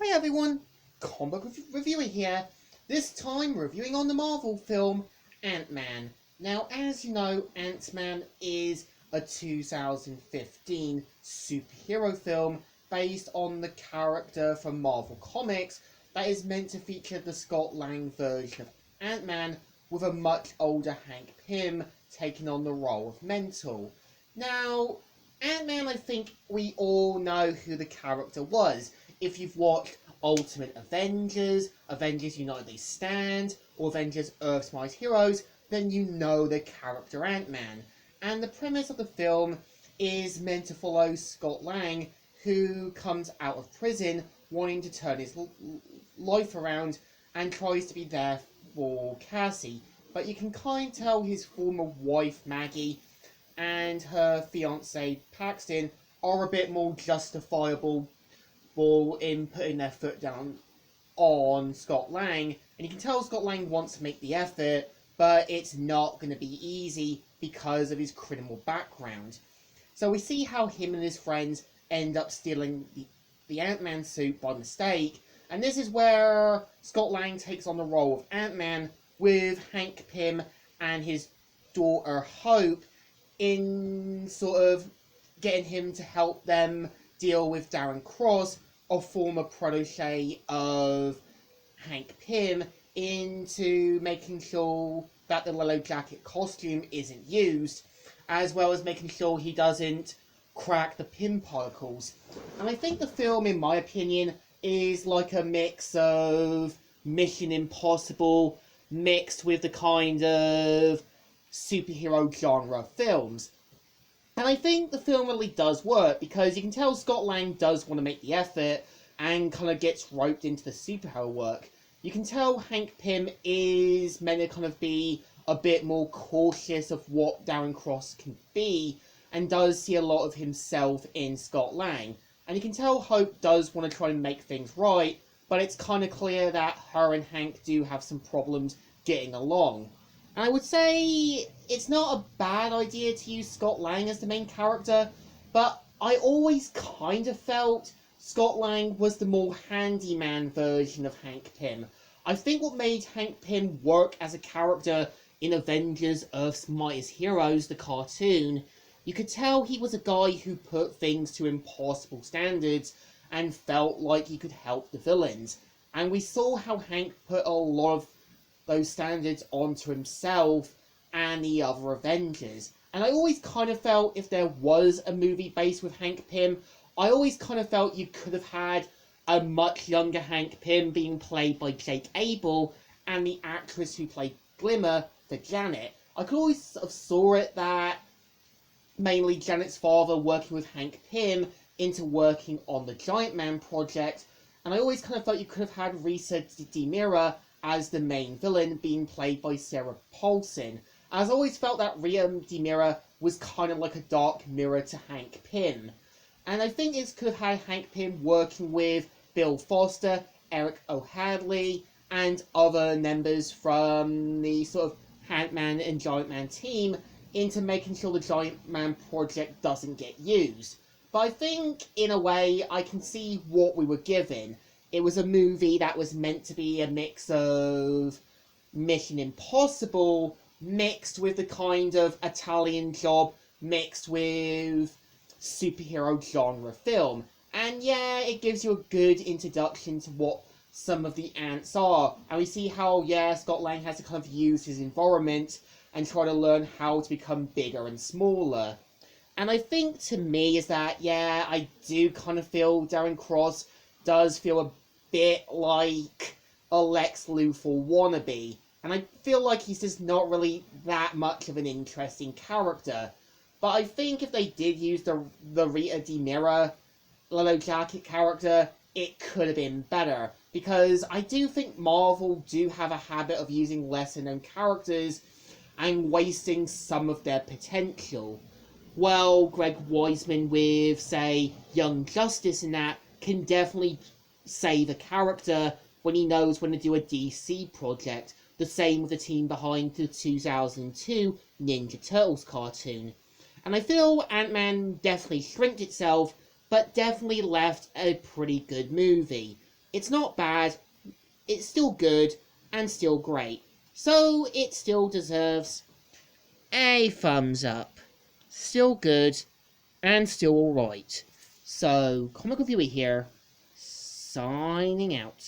Hi everyone, comic reviewer here. This time reviewing on the Marvel film Ant-Man. Now, as you know, Ant-Man is a 2015 superhero film based on the character from Marvel Comics that is meant to feature the Scott Lang version of Ant-Man with a much older Hank Pym taking on the role of Mental. Now, Ant-Man, I think we all know who the character was. If you've watched Ultimate Avengers, Avengers United Stand, or Avengers Earth's Mightiest Heroes, then you know the character Ant-Man. And the premise of the film is meant to follow Scott Lang, who comes out of prison wanting to turn his life around and tries to be there for Cassie. But you can kind of tell his former wife Maggie and her fiance Paxton are a bit more justifiable in putting their foot down on Scott Lang, and you can tell Scott Lang wants to make the effort, but it's not going to be easy because of his criminal background. So we see how him and his friends end up stealing the Ant-Man suit by mistake, and this is where Scott Lang takes on the role of Ant-Man with Hank Pym and his daughter Hope in sort of getting him to help them deal with Darren Cross, a former protege of Hank Pym, into making sure that the Yellow Jacket costume isn't used, as well as making sure he doesn't crack the Pym particles. And I think the film, in my opinion, is like a mix of Mission Impossible mixed with the kind of superhero genre films. And I think the film really does work because you can tell Scott Lang does want to make the effort and kind of gets roped into the superhero work. You can tell Hank Pym is meant to kind of be a bit more cautious of what Darren Cross can be and does see a lot of himself in Scott Lang. And you can tell Hope does want to try and make things right, but it's kind of clear that her and Hank do have some problems getting along. And I would say it's not a bad idea to use Scott Lang as the main character, but I always kind of felt Scott Lang was the more handyman version of Hank Pym. I think what made Hank Pym work as a character in Avengers Earth's Mightiest Heroes, the cartoon, you could tell he was a guy who put things to impossible standards and felt like he could help the villains. And we saw how Hank put a lot of those standards onto himself and the other Avengers. And I always kind of felt if there was a movie based with Hank Pym, I always kind of felt you could have had a much younger Hank Pym being played by Jake Abel and the actress who played Glimmer for Janet. I could always sort of saw it that mainly Janet's father working with Hank Pym into working on the Giant Man project, and I always kind of felt you could have had Risa DiMera as the main villain, being played by Sarah Paulson. I've always felt that Rhea DiMera was kind of like a dark mirror to Hank Pym. And I think it could have had Hank Pym working with Bill Foster, Eric O'Hadley, and other members from the sort of Ant-Man and Giant Man team into making sure the Giant Man project doesn't get used. But I think, in a way, I can see what we were given. It was a movie that was meant to be a mix of Mission Impossible mixed with the kind of Italian Job mixed with superhero genre film. And yeah, it gives you a good introduction to what some of the ants are. And we see how, yeah, Scott Lang has to kind of use his environment and try to learn how to become bigger and smaller. And I think, to me, is that, yeah, I do kind of feel Darren Cross does feel a bit like a Lex Luthor wannabe, and I feel like he's just not really that much of an interesting character. But I think if they did use the Rita DiMera Yellow Jacket character, it could have been better, because I do think Marvel do have a habit of using lesser-known characters and wasting some of their potential. Well, Greg Weisman with, say, Young Justice and that can definitely save a character when he knows when to do a DC project. The same with the team behind the 2002 Ninja Turtles cartoon. And I feel Ant-Man definitely shrinked itself, but definitely left a pretty good movie. It's not bad, it's still good, and still great. So it still deserves a thumbs up. Still good, and still alright. So, Comic Reviewer here, signing out.